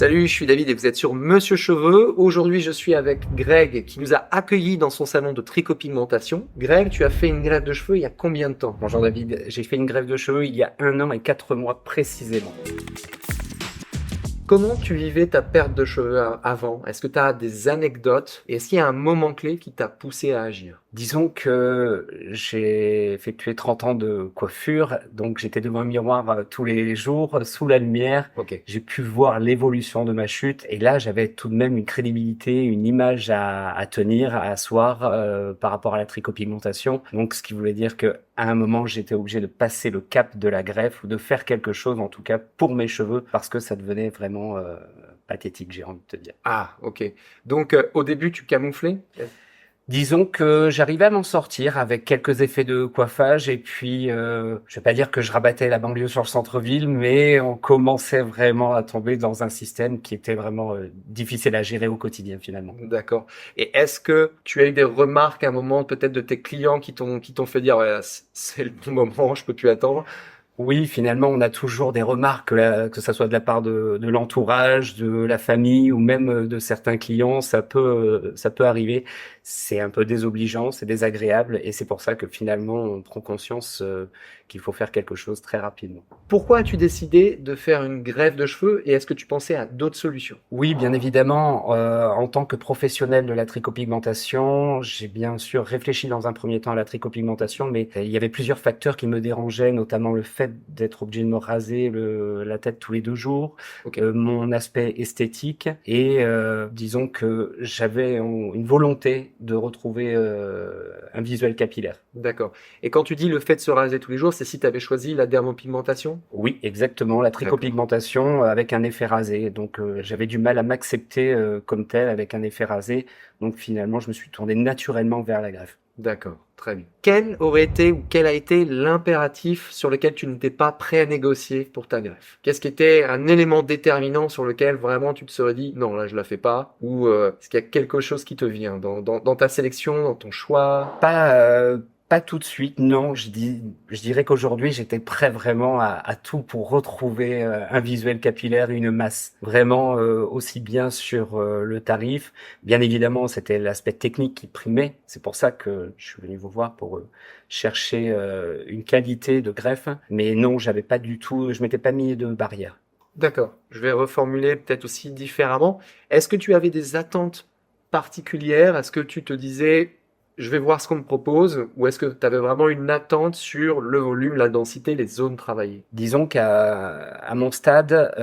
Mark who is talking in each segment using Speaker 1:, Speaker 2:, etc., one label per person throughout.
Speaker 1: Salut, je suis David et vous êtes sur Monsieur Cheveux. Aujourd'hui, je suis avec Greg qui nous a accueillis dans son salon de tricopigmentation. Greg, tu as fait une greffe de cheveux il y a combien de temps?
Speaker 2: Bonjour David, j'ai fait une greffe de cheveux il y a 1 an et 4 mois précisément.
Speaker 1: Comment tu vivais ta perte de cheveux avant? Est-ce que tu as des anecdotes? Et est-ce qu'il y a un moment clé qui t'a poussé à agir?
Speaker 2: Disons que j'ai effectué 30 ans de coiffure, donc j'étais devant un miroir tous les jours, sous la lumière.
Speaker 1: Ok.
Speaker 2: J'ai pu voir l'évolution de ma chute et là j'avais tout de même une crédibilité, une image à tenir, à asseoir par rapport à la tricopigmentation. Donc ce qui voulait dire que à un moment j'étais obligé de passer le cap de la greffe ou de faire quelque chose en tout cas pour mes cheveux parce que ça devenait vraiment pathétique, j'ai envie de te dire.
Speaker 1: Ah, ok. Donc, au début, tu camouflais?
Speaker 2: Disons que j'arrivais à m'en sortir avec quelques effets de coiffage et puis je vais pas dire que je rabattais la banlieue sur le centre-ville, mais on commençait vraiment à tomber dans un système qui était vraiment difficile à gérer au quotidien finalement.
Speaker 1: D'accord. Et est-ce que tu as eu des remarques à un moment, peut-être de tes clients qui t'ont fait dire, ouais, c'est le bon moment, je peux plus attendre?
Speaker 2: Oui, finalement, on a toujours des remarques, que ça soit de la part de l'entourage, de la famille ou même de certains clients, ça peut arriver. C'est un peu désobligeant, c'est désagréable et c'est pour ça que finalement, on prend conscience qu'il faut faire quelque chose très rapidement.
Speaker 1: Pourquoi as-tu décidé de faire une greffe de cheveux et est-ce que tu pensais à d'autres solutions?
Speaker 2: Oui, bien évidemment, en tant que professionnel de la tricopigmentation, j'ai bien sûr réfléchi dans un premier temps à la tricopigmentation, mais il y avait plusieurs facteurs qui me dérangeaient, notamment le fait d'être obligé de me raser la tête tous les 2 jours,
Speaker 1: Ok.
Speaker 2: mon aspect esthétique et disons que j'avais une volonté de retrouver un visuel capillaire.
Speaker 1: D'accord. Et quand tu dis le fait de se raser tous les jours, c'est si tu avais choisi la dermopigmentation?
Speaker 2: Oui, exactement, la
Speaker 1: D'accord.
Speaker 2: tricopigmentation avec un effet rasé. Donc j'avais du mal à m'accepter comme tel avec un effet rasé. Donc finalement, je me suis tourné naturellement vers la greffe.
Speaker 1: D'accord. Très bien. Quel aurait été ou quel a été l'impératif sur lequel tu n'étais pas prêt à négocier pour ta greffe? Qu'est-ce qui était un élément déterminant sur lequel vraiment tu te serais dit non, là je la fais pas? Ou est-ce qu'il y a quelque chose qui te vient dans ta sélection, dans ton choix?
Speaker 2: Pas tout de suite, non. Je dirais qu'aujourd'hui, j'étais prêt vraiment à tout pour retrouver un visuel capillaire, une masse. Vraiment aussi bien sur le tarif. Bien évidemment, c'était l'aspect technique qui primait. C'est pour ça que je suis venu vous voir pour chercher une qualité de greffe. Mais non, j'avais pas du tout, je m'étais pas mis de barrière.
Speaker 1: D'accord. Je vais reformuler peut-être aussi différemment. Est-ce que tu avais des attentes particulières? Est-ce que tu te disais, je vais voir ce qu'on me propose? Ou est-ce que tu avais vraiment une attente sur le volume, la densité, les zones travaillées?
Speaker 2: Disons qu'à mon stade,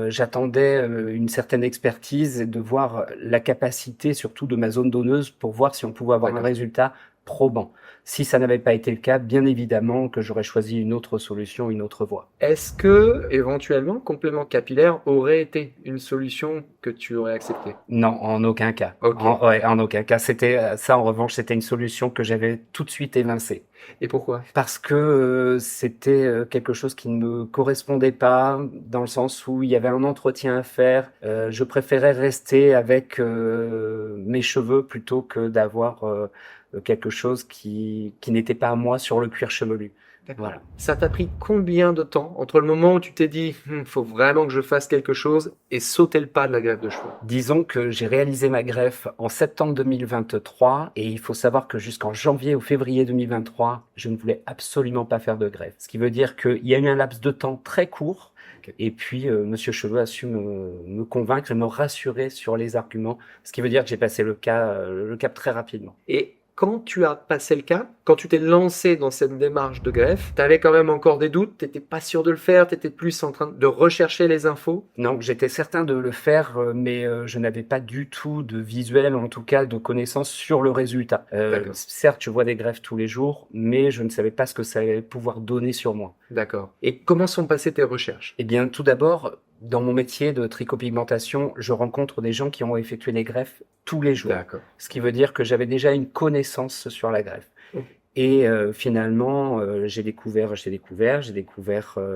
Speaker 2: j'attendais une certaine expertise et de voir la capacité surtout de ma zone donneuse pour voir si on pouvait avoir un
Speaker 1: D'accord.
Speaker 2: résultat probant. Si ça n'avait pas été le cas, bien évidemment que j'aurais choisi une autre solution, une autre voie.
Speaker 1: Est-ce que, éventuellement, complément capillaire aurait été une solution que tu aurais acceptée?
Speaker 2: Non, en aucun cas.
Speaker 1: Ok.
Speaker 2: Ouais, en aucun cas. C'était ça, en revanche, c'était une solution que j'avais tout de suite évincée.
Speaker 1: Et pourquoi?
Speaker 2: Parce que c'était quelque chose qui ne me correspondait pas, dans le sens où il y avait un entretien à faire. Je préférais rester avec mes cheveux plutôt que d'avoir quelque chose qui n'était pas à moi sur le cuir chevelu.
Speaker 1: D'accord.
Speaker 2: Voilà.
Speaker 1: Ça t'a pris combien de temps entre le moment où tu t'es dit, faut vraiment que je fasse quelque chose et sauter le pas de la greffe de cheveux?
Speaker 2: Disons que j'ai réalisé ma greffe en septembre 2023 et il faut savoir que jusqu'en janvier ou février 2023, je ne voulais absolument pas faire de greffe. Ce qui veut dire qu'il y a eu un laps de temps très court.
Speaker 1: Ok.
Speaker 2: Et puis, Monsieur Cheveux a su me convaincre et me rassurer sur les arguments, ce qui veut dire que j'ai passé le cap très rapidement.
Speaker 1: Et quand tu as passé le cap, quand tu t'es lancé dans cette démarche de greffe, tu avais quand même encore des doutes, tu n'étais pas sûr de le faire, tu étais plus en train de rechercher les infos.
Speaker 2: Donc, j'étais certain de le faire, mais je n'avais pas du tout de visuel, en tout cas de connaissances sur le résultat.
Speaker 1: D'accord,
Speaker 2: Certes, je vois des greffes tous les jours, mais je ne savais pas ce que ça allait pouvoir donner sur moi.
Speaker 1: d'accord. Et comment sont passées tes recherches?
Speaker 2: Eh bien, tout d'abord, dans mon métier de tricopigmentation, je rencontre des gens qui ont effectué les greffes tous les jours.
Speaker 1: D'accord.
Speaker 2: Ce qui veut dire que j'avais déjà une connaissance sur la greffe.
Speaker 1: Ok.
Speaker 2: Et finalement, j'ai découvert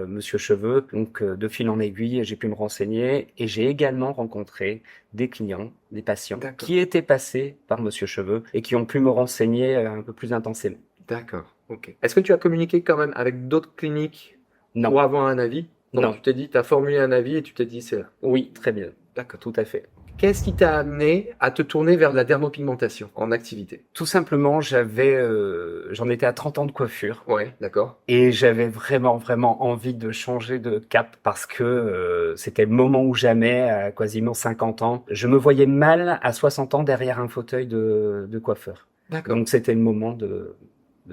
Speaker 2: Monsieur Cheveux. Donc, de fil en aiguille, j'ai pu me renseigner et j'ai également rencontré des clients, des patients
Speaker 1: D'accord.
Speaker 2: qui étaient passés par Monsieur Cheveux et qui ont pu me renseigner un peu plus intensément.
Speaker 1: D'accord. Ok. Est-ce que tu as communiqué quand même avec d'autres cliniques
Speaker 2: Non,
Speaker 1: pour avoir un avis? Donc
Speaker 2: non,
Speaker 1: tu t'es dit, tu as formulé un avis et tu t'es dit, c'est là.
Speaker 2: oui, très bien.
Speaker 1: D'accord.
Speaker 2: Tout à fait.
Speaker 1: Qu'est-ce qui t'a amené à te tourner vers de la dermopigmentation en activité?
Speaker 2: Tout simplement, j'en étais à 30 ans de coiffure
Speaker 1: Ouais, d'accord.
Speaker 2: et j'avais vraiment, vraiment envie de changer de cap parce que c'était le moment ou jamais, à quasiment 50 ans. Je me voyais mal à 60 ans derrière un fauteuil de coiffeur.
Speaker 1: D'accord.
Speaker 2: Donc c'était le moment de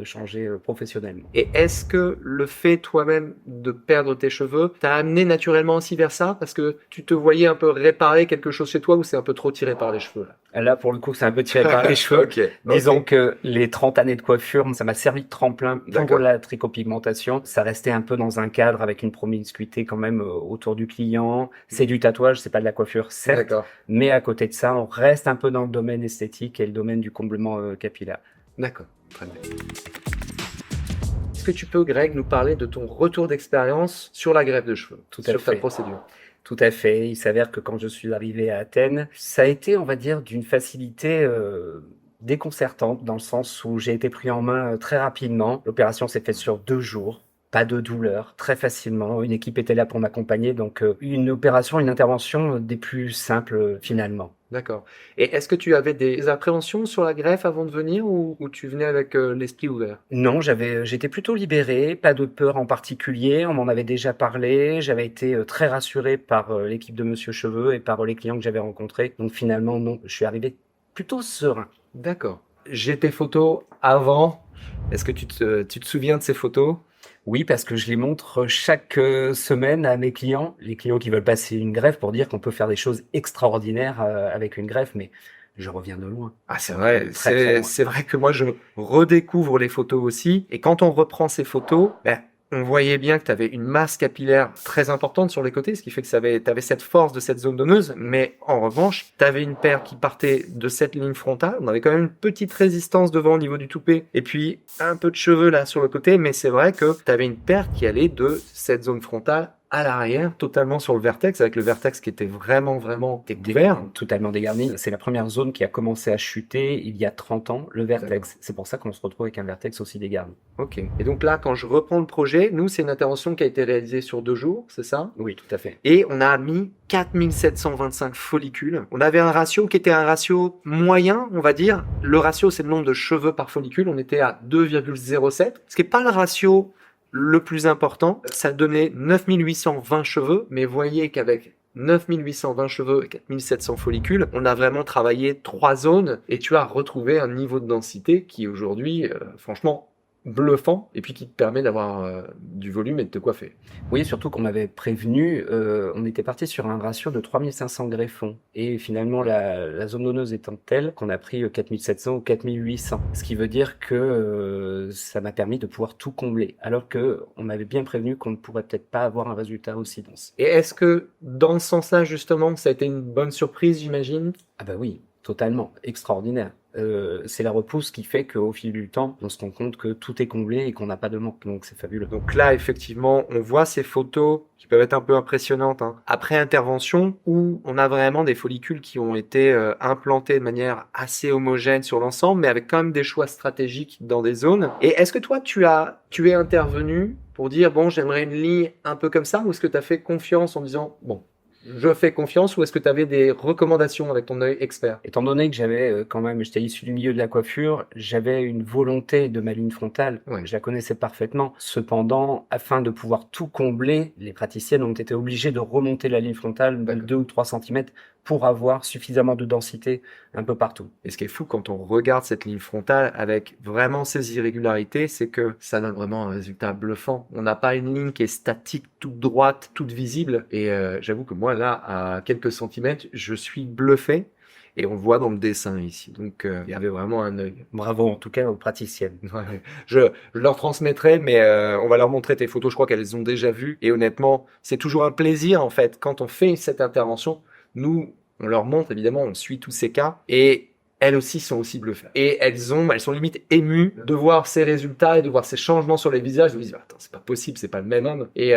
Speaker 2: changer professionnellement.
Speaker 1: Et est-ce que le fait toi-même de perdre tes cheveux t'a amené naturellement aussi vers ça? Parce que tu te voyais un peu réparer quelque chose chez toi ou c'est un peu trop tiré par les cheveux là?
Speaker 2: Là, pour le coup, c'est un peu tiré par les cheveux.
Speaker 1: Ok,
Speaker 2: Disons
Speaker 1: ok.
Speaker 2: que les 30 années de coiffure, ça m'a servi de tremplin pour
Speaker 1: D'accord.
Speaker 2: la tricopigmentation. Ça restait un peu dans un cadre avec une promiscuité quand même autour du client. C'est du tatouage, c'est pas de la coiffure, certes.
Speaker 1: D'accord.
Speaker 2: Mais à côté de ça, on reste un peu dans le domaine esthétique et le domaine du comblement capillaire.
Speaker 1: D'accord. Très bien. Est-ce que tu peux, Greg, nous parler de ton retour d'expérience sur la greffe de cheveux,
Speaker 2: Tout à
Speaker 1: sur ta
Speaker 2: fait.
Speaker 1: procédure?
Speaker 2: Tout à fait. Il s'avère que quand je suis arrivé à Athènes, ça a été, on va dire, d'une facilité déconcertante dans le sens où j'ai été pris en main très rapidement. L'opération s'est faite sur 2 jours. Pas de douleur, très facilement. Une équipe était là pour m'accompagner. Donc, une opération, une intervention des plus simples finalement.
Speaker 1: D'accord. Et est-ce que tu avais des appréhensions sur la greffe avant de venir ou tu venais avec l'esprit ouvert?
Speaker 2: Non, j'étais plutôt libéré, pas de peur en particulier. On m'en avait déjà parlé. J'avais été très rassuré par l'équipe de Monsieur Cheveux et par les clients que j'avais rencontrés. Donc finalement, non, je suis arrivé plutôt serein.
Speaker 1: D'accord. J'ai tes photos avant. Est-ce que tu te souviens de ces photos?
Speaker 2: Oui, parce que je les montre chaque semaine à mes clients, les clients qui veulent passer une greffe pour dire qu'on peut faire des choses extraordinaires avec une greffe, mais je reviens de loin.
Speaker 1: Ah, c'est vrai,
Speaker 2: Très, très loin.
Speaker 1: c'est vrai que moi je redécouvre les photos aussi. Et quand on reprend ces photos, ben, on voyait bien que tu avais une masse capillaire très importante sur les côtés, ce qui fait que tu avais cette force de cette zone donneuse. Mais en revanche, tu avais une paire qui partait de cette ligne frontale. On avait quand même une petite résistance devant au niveau du toupet. Et puis un peu de cheveux là sur le côté. Mais c'est vrai que tu avais une paire qui allait de cette zone frontale à l'arrière, totalement sur le vertex, avec le vertex qui était vraiment découvert.
Speaker 2: Totalement dégarni. C'est la première zone qui a commencé à chuter il y a 30 ans, le vertex. C'est pour ça qu'on se retrouve avec un vertex aussi dégarni.
Speaker 1: Ok. Et donc là, quand je reprends le projet, nous, c'est une intervention qui a été réalisée sur 2 jours, c'est ça?
Speaker 2: Oui, tout à fait.
Speaker 1: Et on a mis 4725 follicules. On avait un ratio qui était un ratio moyen, on va dire. Le ratio, c'est le nombre de cheveux par follicule. On était à 2,07, ce qui n'est pas le ratio le plus important. Ça donnait 9820 cheveux, mais voyez qu'avec 9820 cheveux et 4700 follicules, on a vraiment travaillé 3 zones et tu as retrouvé un niveau de densité qui aujourd'hui, franchement, bluffant et puis qui te permet d'avoir du volume et de te coiffer.
Speaker 2: Oui, surtout qu'on m'avait prévenu, on était parti sur un ratio de 3500 greffons. Et finalement, la zone donneuse étant telle qu'on a pris 4700 ou 4800. Ce qui veut dire que ça m'a permis de pouvoir tout combler. Alors que on m'avait bien prévenu qu'on ne pourrait peut-être pas avoir un résultat aussi dense.
Speaker 1: Et est-ce que dans ce sens-là, justement, ça a été une bonne surprise, j'imagine?
Speaker 2: Ah bah oui, totalement, extraordinaire. C'est la repousse qui fait qu'au fil du temps, on se rend compte que tout est comblé et qu'on n'a pas de manque. Donc c'est fabuleux.
Speaker 1: Donc là, effectivement, on voit ces photos qui peuvent être un peu impressionnantes après intervention où on a vraiment des follicules qui ont été implantés de manière assez homogène sur l'ensemble, mais avec quand même des choix stratégiques dans des zones. Et est-ce que toi, tu es intervenu pour dire, bon, j'aimerais une ligne un peu comme ça, ou est-ce que tu as fait confiance en disant, bon, je fais confiance, ou est-ce que tu avais des recommandations avec ton œil expert?
Speaker 2: Étant donné que j'avais j'étais issu du milieu de la coiffure, j'avais une volonté de ma ligne frontale.
Speaker 1: Ouais.
Speaker 2: Je la connaissais parfaitement. Cependant, afin de pouvoir tout combler, les praticiennes ont été obligées de remonter la ligne frontale de 2 ou 3 cm pour avoir suffisamment de densité un peu partout.
Speaker 1: Et ce qui est fou quand on regarde cette ligne frontale avec vraiment ces irrégularités, c'est que ça donne vraiment un résultat bluffant. On n'a pas une ligne qui est statique, toute droite, toute visible. Et j'avoue que moi, là, à quelques centimètres, je suis bluffé. Et on le voit dans le dessin ici. Donc, il y avait vraiment un œil.
Speaker 2: Bravo en tout cas aux praticiennes.
Speaker 1: Ouais. Je leur transmettrai, mais on va leur montrer tes photos. Je crois qu'elles les ont déjà vues. Et honnêtement, c'est toujours un plaisir, en fait, quand on fait cette intervention. Nous, on leur montre, évidemment, on suit tous ces cas. Et elles aussi sont aussi bluffées. Et elles sont limite émues de voir ces résultats et de voir ces changements sur les visages. Elles me disent, attends, c'est pas possible, c'est pas le même homme. Et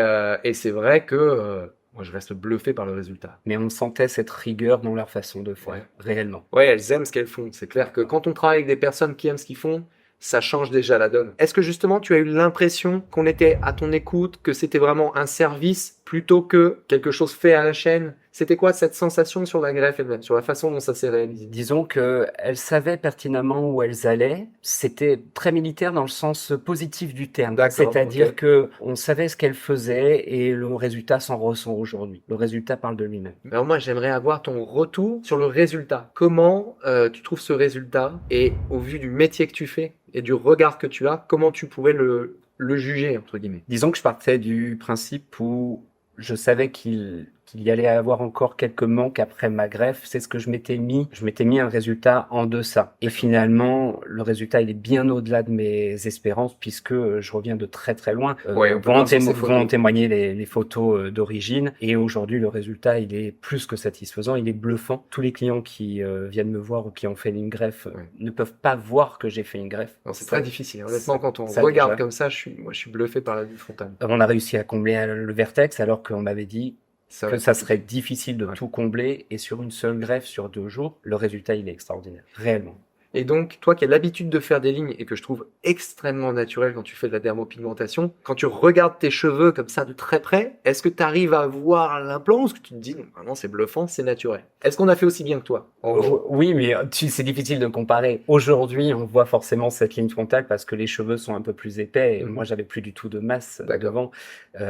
Speaker 1: c'est vrai que moi, je reste bluffé par le résultat.
Speaker 2: Mais on sentait cette rigueur dans leur façon de faire, réellement.
Speaker 1: Ouais, elles aiment ce qu'elles font. C'est clair que quand on travaille avec des personnes qui aiment ce qu'ils font, ça change déjà la donne. Est-ce que justement tu as eu l'impression qu'on était à ton écoute, que c'était vraiment un service plutôt que quelque chose fait à la chaîne? C'était quoi cette sensation sur la greffe elle-même, sur la façon dont ça s'est réalisé?
Speaker 2: Disons qu'elles savaient pertinemment où elles allaient. C'était très militaire dans le sens positif du terme.
Speaker 1: D'accord,
Speaker 2: C'est-à-dire
Speaker 1: ok.
Speaker 2: que on savait ce qu'elles faisaient et le résultat s'en ressent aujourd'hui. Le résultat parle de lui-même.
Speaker 1: Alors moi, j'aimerais avoir ton retour sur le résultat. Comment tu trouves ce résultat et au vu du métier que tu fais et du regard que tu as, comment tu pouvais le juger, entre guillemets?
Speaker 2: Disons que je partais du principe où je savais qu'il y allait avoir encore quelques manques après ma greffe. C'est ce que je m'étais mis. Je m'étais mis un résultat en deçà. Et finalement, le résultat, il est bien au-delà de mes espérances puisque je reviens de très très loin.
Speaker 1: Ouais, on peut voir sur ces
Speaker 2: Vont en
Speaker 1: photos.
Speaker 2: témoigner les photos d'origine. Et aujourd'hui, le résultat, il est plus que satisfaisant. Il est bluffant. Tous les clients qui viennent me voir ou qui ont fait une greffe
Speaker 1: Ouais.
Speaker 2: ne peuvent pas voir que j'ai fait une greffe.
Speaker 1: Non, c'est
Speaker 2: Ça-
Speaker 1: très difficile. Honnêtement, quand on
Speaker 2: ça
Speaker 1: regarde
Speaker 2: déjà.
Speaker 1: comme ça, moi, je suis bluffé par la vue frontale.
Speaker 2: On a réussi à combler le vertex alors qu'on m'avait dit
Speaker 1: Ça va
Speaker 2: que
Speaker 1: être
Speaker 2: ça
Speaker 1: compliqué.
Speaker 2: serait difficile de
Speaker 1: Ouais.
Speaker 2: tout combler et sur une seule greffe sur 2 jours, le résultat il est extraordinaire, réellement.
Speaker 1: Et donc, toi qui as l'habitude de faire des lignes et que je trouve extrêmement naturel quand tu fais de la dermopigmentation, quand tu regardes tes cheveux comme ça de très près, est-ce que tu arrives à voir l'implant ou est-ce que tu te dis, non, vraiment c'est bluffant, c'est naturel? Est-ce qu'on a fait aussi bien que toi? En gros.
Speaker 2: Oui, mais c'est difficile de comparer. Aujourd'hui, on voit forcément cette ligne frontale parce que les cheveux sont un peu plus épais et
Speaker 1: Mhm.
Speaker 2: moi j'avais plus du tout de masse
Speaker 1: D'accord.
Speaker 2: devant,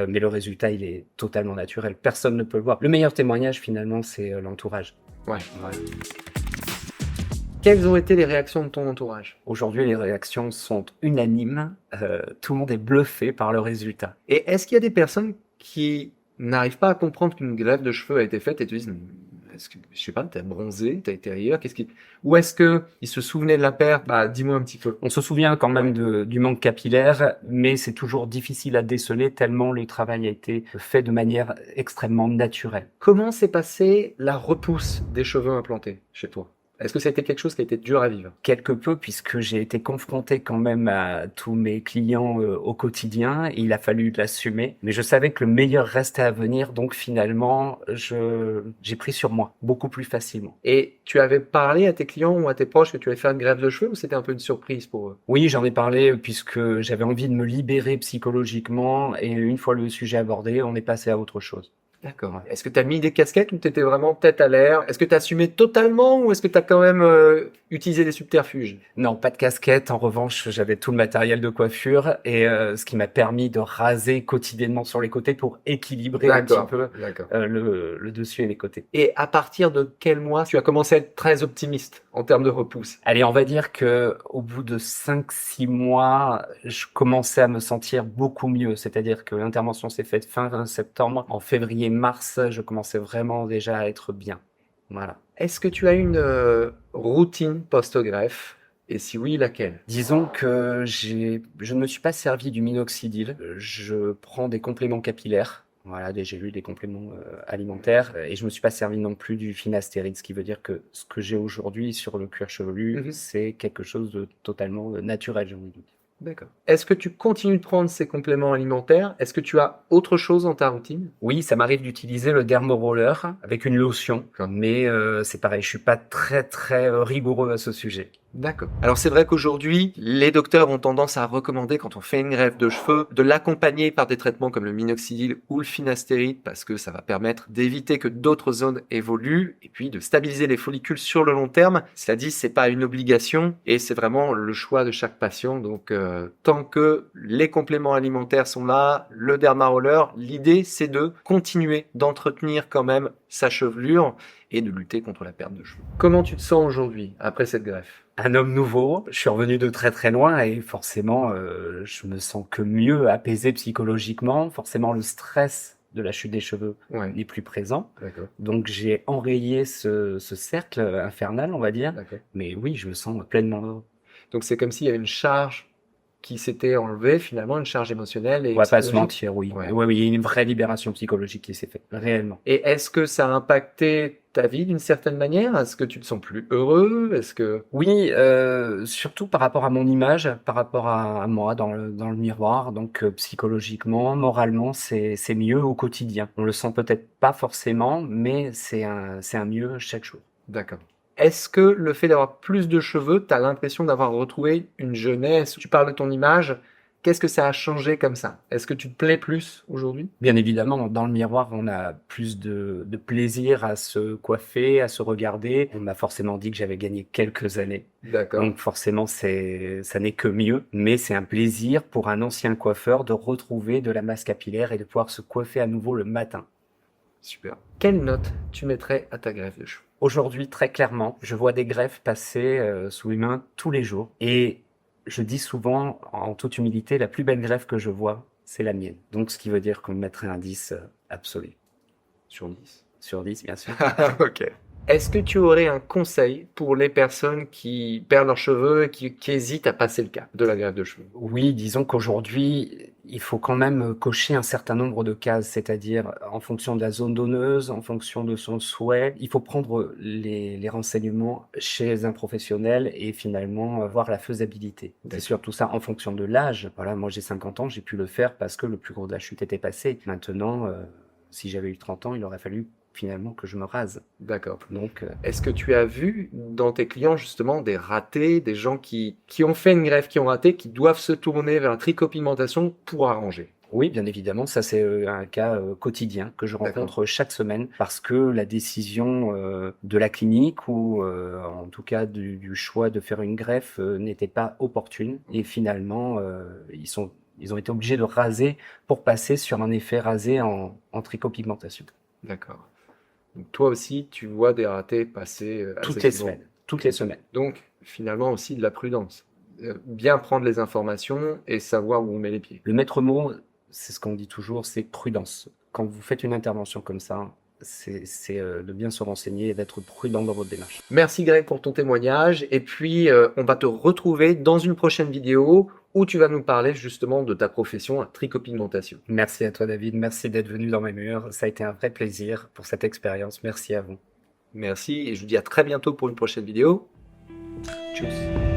Speaker 2: mais le résultat il est totalement naturel. Personne ne peut le voir. Le meilleur témoignage finalement c'est l'entourage.
Speaker 1: Ouais.
Speaker 2: Ouais.
Speaker 1: Quelles ont été les réactions de ton entourage?
Speaker 2: Aujourd'hui, les réactions sont unanimes. Tout le monde est bluffé par le résultat.
Speaker 1: Et est-ce qu'il y a des personnes qui n'arrivent pas à comprendre qu'une greffe de cheveux a été faite et te disent, est-ce que, je sais pas, t'as bronzé, t'as été ailleurs, ou est-ce que ils se souvenaient de la paire? Bah, dis-moi un petit peu.
Speaker 2: On se souvient quand même du manque capillaire, mais c'est toujours difficile à déceler tellement le travail a été fait de manière extrêmement naturelle.
Speaker 1: Comment s'est passée la repousse des cheveux implantés chez toi? Est-ce que ça a été quelque chose qui a été dur à vivre?
Speaker 2: Quelque peu, puisque j'ai été confronté quand même à tous mes clients au quotidien, et il a fallu l'assumer. Mais je savais que le meilleur restait à venir, donc finalement, j'ai pris sur moi beaucoup plus facilement.
Speaker 1: Et tu avais parlé à tes clients ou à tes proches que tu allais faire une greffe de cheveux ou c'était un peu une surprise pour eux?
Speaker 2: Oui, j'en ai parlé puisque j'avais envie de me libérer psychologiquement, et une fois le sujet abordé, on est passé à autre chose.
Speaker 1: D'accord. Est-ce que tu as mis des casquettes ou tu étais vraiment tête à l'air? Est-ce que tu as assumé totalement ou est-ce que tu as quand même utilisé des subterfuges?
Speaker 2: Non, pas de casquette. En revanche, j'avais tout le matériel de coiffure et ce qui m'a permis de raser quotidiennement sur les côtés pour équilibrer un petit peu
Speaker 1: D'accord.
Speaker 2: le dessus et les côtés.
Speaker 1: Et à partir de quel mois tu as commencé à être très optimiste en termes de repousse?
Speaker 2: Allez, on va dire que au bout de 5-6 mois, je commençais à me sentir beaucoup mieux. C'est-à-dire que l'intervention s'est faite fin septembre. En février-mars, je commençais vraiment déjà à être bien. Voilà.
Speaker 1: Est-ce que tu as une routine post-greffe? Et si oui, laquelle?
Speaker 2: Disons que je ne me suis pas servi du minoxidil. Je prends des compléments capillaires. Voilà, des gélules, des compléments alimentaires. Et je me suis pas servi non plus du finastéride, ce qui veut dire que ce que j'ai aujourd'hui sur le cuir chevelu,
Speaker 1: Mhm.
Speaker 2: c'est quelque chose de totalement naturel, j'ai envie de dire.
Speaker 1: D'accord. Est-ce que tu continues de prendre ces compléments alimentaires? Est-ce que tu as autre chose dans ta routine?
Speaker 2: Oui, ça m'arrive d'utiliser le dermoroller avec une lotion, mais c'est pareil, je suis pas très très rigoureux à ce sujet.
Speaker 1: D'accord. Alors c'est vrai qu'aujourd'hui, les docteurs ont tendance à recommander quand on fait une greffe de cheveux de l'accompagner par des traitements comme le minoxidil ou le finastéride parce que ça va permettre d'éviter que d'autres zones évoluent et puis de stabiliser les follicules sur le long terme. Cela dit, c'est pas une obligation et c'est vraiment le choix de chaque patient. Donc tant que les compléments alimentaires sont là, le dermaroller, l'idée c'est de continuer d'entretenir quand même sa chevelure et de lutter contre la perte de cheveux. Comment tu te sens aujourd'hui après cette greffe?
Speaker 2: Un homme nouveau, je suis revenu de très très loin et forcément je me sens que mieux apaisé psychologiquement. Forcément le stress de la chute des cheveux
Speaker 1: Ouais.
Speaker 2: n'est plus présent.
Speaker 1: D'accord.
Speaker 2: Donc j'ai enrayé ce cercle infernal, on va dire.
Speaker 1: D'accord.
Speaker 2: Mais oui, je me sens pleinement heureux.
Speaker 1: Donc c'est comme s'il y avait une charge qui s'était enlevée, finalement, une charge émotionnelle et
Speaker 2: On va pas se
Speaker 1: psychologique.
Speaker 2: mentir, oui.
Speaker 1: Ouais.
Speaker 2: Oui, il y a une vraie libération psychologique qui s'est faite, réellement.
Speaker 1: Et est-ce que ça a impacté ta vie d'une certaine manière? Est-ce que tu te sens plus heureux? Est-ce que...
Speaker 2: Oui, surtout par rapport à mon image, par rapport à moi dans le miroir. Donc psychologiquement, moralement, c'est mieux au quotidien. On le sent peut-être pas forcément, mais c'est un mieux chaque jour.
Speaker 1: D'accord. Est-ce que le fait d'avoir plus de cheveux, tu as l'impression d'avoir retrouvé une jeunesse? Tu parles de ton image. qu'est-ce que ça a changé comme ça? Est-ce que tu te plais plus aujourd'hui?
Speaker 2: Bien évidemment, dans le miroir, on a plus de plaisir à se coiffer, à se regarder. On m'a forcément dit que j'avais gagné quelques années.
Speaker 1: D'accord.
Speaker 2: Donc forcément, ça n'est que mieux, mais c'est un plaisir pour un ancien coiffeur de retrouver de la masse capillaire et de pouvoir se coiffer à nouveau le matin.
Speaker 1: Super. Quelle note tu mettrais à ta greffe de cheveux?
Speaker 2: Aujourd'hui, très clairement, je vois des greffes passer sous mes mains tous les jours. Et je dis souvent, en toute humilité, la plus belle greffe que je vois, c'est la mienne. Donc, ce qui veut dire qu'on mettrait un 10 absolu.
Speaker 1: Sur 10.
Speaker 2: Sur 10, bien sûr.
Speaker 1: Ok. Est-ce que tu aurais un conseil pour les personnes qui perdent leurs cheveux et qui hésitent à passer le cap de la greffe de cheveux?
Speaker 2: Oui, disons qu'aujourd'hui, il faut quand même cocher un certain nombre de cases, c'est-à-dire en fonction de la zone donneuse, en fonction de son souhait. Il faut prendre les renseignements chez un professionnel et finalement voir la faisabilité. C'est
Speaker 1: D'accord.
Speaker 2: surtout ça en fonction de l'âge. Voilà, moi j'ai 50 ans, j'ai pu le faire parce que le plus gros de la chute était passé. Maintenant, si j'avais eu 30 ans, il aurait fallu finalement que je me rase.
Speaker 1: D'accord.
Speaker 2: Donc,
Speaker 1: Est-ce que tu as vu dans tes clients justement des ratés, des gens qui ont fait une greffe, qui ont raté, qui doivent se tourner vers la tricopigmentation pour arranger?
Speaker 2: oui, bien évidemment, ça c'est un cas quotidien que je rencontre chaque semaine parce que la décision de la clinique ou en tout cas du choix de faire une greffe n'était pas opportune et finalement ils ont été obligés de raser pour passer sur un effet rasé en tricopigmentation.
Speaker 1: D'accord. Donc toi aussi, tu vois des ratés passer
Speaker 2: Toutes
Speaker 1: assez
Speaker 2: les
Speaker 1: souvent.
Speaker 2: semaines, toutes les semaines.
Speaker 1: Donc finalement aussi de la prudence. Bien prendre les informations et savoir où on met les pieds.
Speaker 2: Le maître mot, c'est ce qu'on dit toujours, c'est prudence. Quand vous faites une intervention comme ça, c'est de bien se renseigner et d'être prudent dans votre démarche.
Speaker 1: Merci Greg pour ton témoignage et puis on va te retrouver dans une prochaine vidéo où tu vas nous parler justement de ta profession à tricopigmentation.
Speaker 2: Merci à toi David, merci d'être venu dans mes murs, ça a été un vrai plaisir pour cette expérience, merci à vous.
Speaker 1: Merci et je vous dis à très bientôt pour une prochaine vidéo. Tchuss.